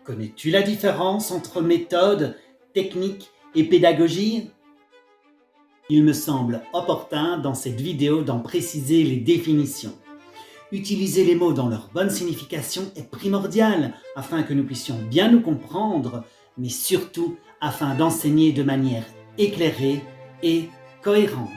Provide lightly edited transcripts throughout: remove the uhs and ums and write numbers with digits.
Connais-tu la différence entre méthode, technique et pédagogie? Il me semble opportun dans cette vidéo d'en préciser les définitions. Utiliser les mots dans leur bonne signification est primordial afin que nous puissions bien nous comprendre, mais surtout afin d'enseigner de manière éclairée et cohérente.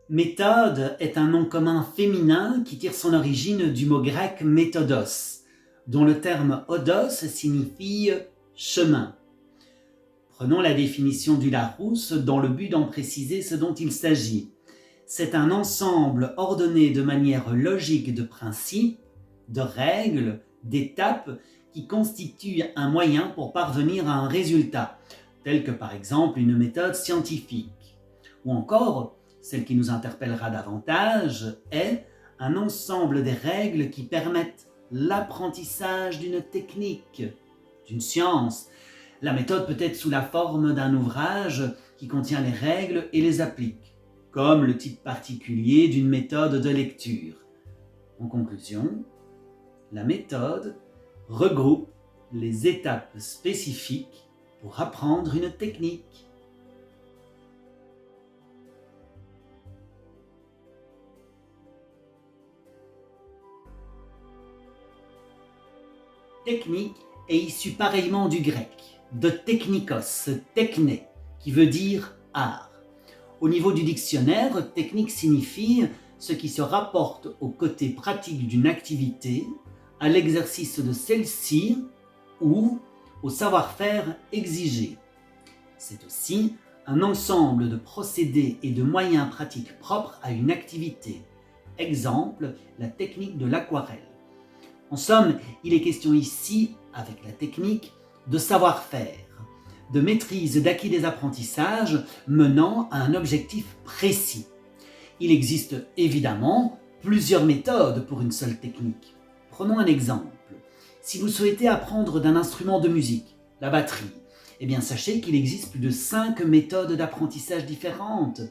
Méthode est un nom commun féminin qui tire son origine du mot grec méthodos, dont le terme odos signifie chemin. Prenons la définition du Larousse dans le but d'en préciser ce dont il s'agit. C'est un ensemble ordonné de manière logique de principes, de règles, d'étapes qui constituent un moyen pour parvenir à un résultat, tel que par exemple une méthode scientifique. Ou encore, celle qui nous interpellera davantage est un ensemble des règles qui permettent l'apprentissage d'une technique, d'une science. La méthode peut être sous la forme d'un ouvrage qui contient les règles et les applique, comme le type particulier d'une méthode de lecture. En conclusion, la méthode regroupe les étapes spécifiques pour apprendre une technique. Technique est issu pareillement du grec, de technikos, techné, qui veut dire art. Au niveau du dictionnaire, technique signifie ce qui se rapporte au côté pratique d'une activité, à l'exercice de celle-ci ou au savoir-faire exigé. C'est aussi un ensemble de procédés et de moyens pratiques propres à une activité. Exemple, la technique de l'aquarelle. En somme, il est question ici, avec la technique, de savoir-faire, de maîtrise d'acquis des apprentissages menant à un objectif précis. Il existe évidemment plusieurs méthodes pour une seule technique. Prenons un exemple. Si vous souhaitez apprendre d'un instrument de musique, la batterie, eh bien sachez qu'il existe plus de 5 méthodes d'apprentissage différentes.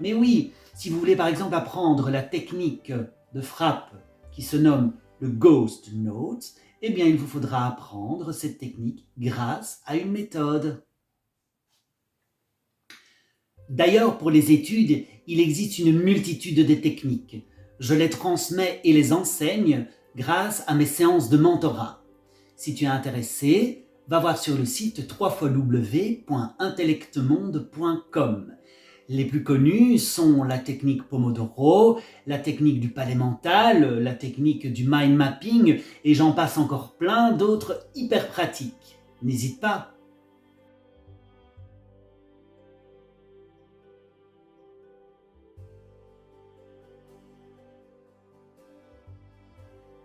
Mais oui, si vous voulez par exemple apprendre la technique de frappe qui se nomme le Ghost Note, eh bien il vous faudra apprendre cette technique grâce à une méthode. D'ailleurs, pour les études, il existe une multitude de techniques. Je les transmets et les enseigne grâce à mes séances de mentorat. Si tu es intéressé, va voir sur le site www.intellectmonde.com. Les plus connus sont la technique Pomodoro, la technique du palais mental, la technique du mind mapping et j'en passe encore plein d'autres hyper pratiques. N'hésite pas.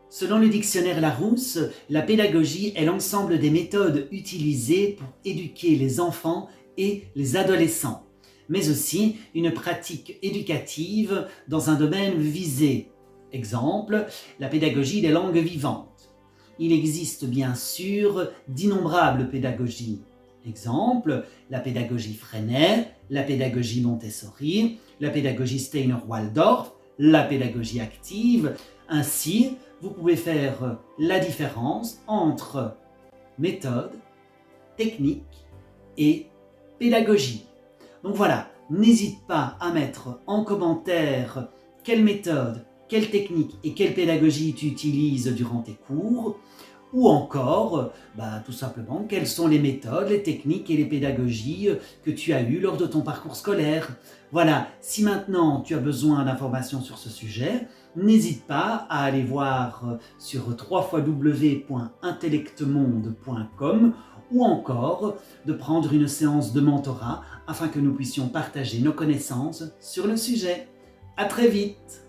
Selon le dictionnaire Larousse, la pédagogie est l'ensemble des méthodes utilisées pour éduquer les enfants et les adolescents, mais aussi une pratique éducative dans un domaine visé. Exemple, la pédagogie des langues vivantes. Il existe bien sûr d'innombrables pédagogies. Exemple, la pédagogie Freinet, la pédagogie Montessori, la pédagogie Steiner-Waldorf, la pédagogie active. Ainsi, vous pouvez faire la différence entre méthode, technique et pédagogie. Donc voilà, n'hésite pas à mettre en commentaire quelle méthode, quelle technique et quelle pédagogie tu utilises durant tes cours, ou encore, tout simplement, quelles sont les méthodes, les techniques et les pédagogies que tu as eues lors de ton parcours scolaire. Voilà, si maintenant tu as besoin d'informations sur ce sujet, n'hésite pas à aller voir sur www.intellectmonde.com ou encore de prendre une séance de mentorat afin que nous puissions partager nos connaissances sur le sujet. À très vite!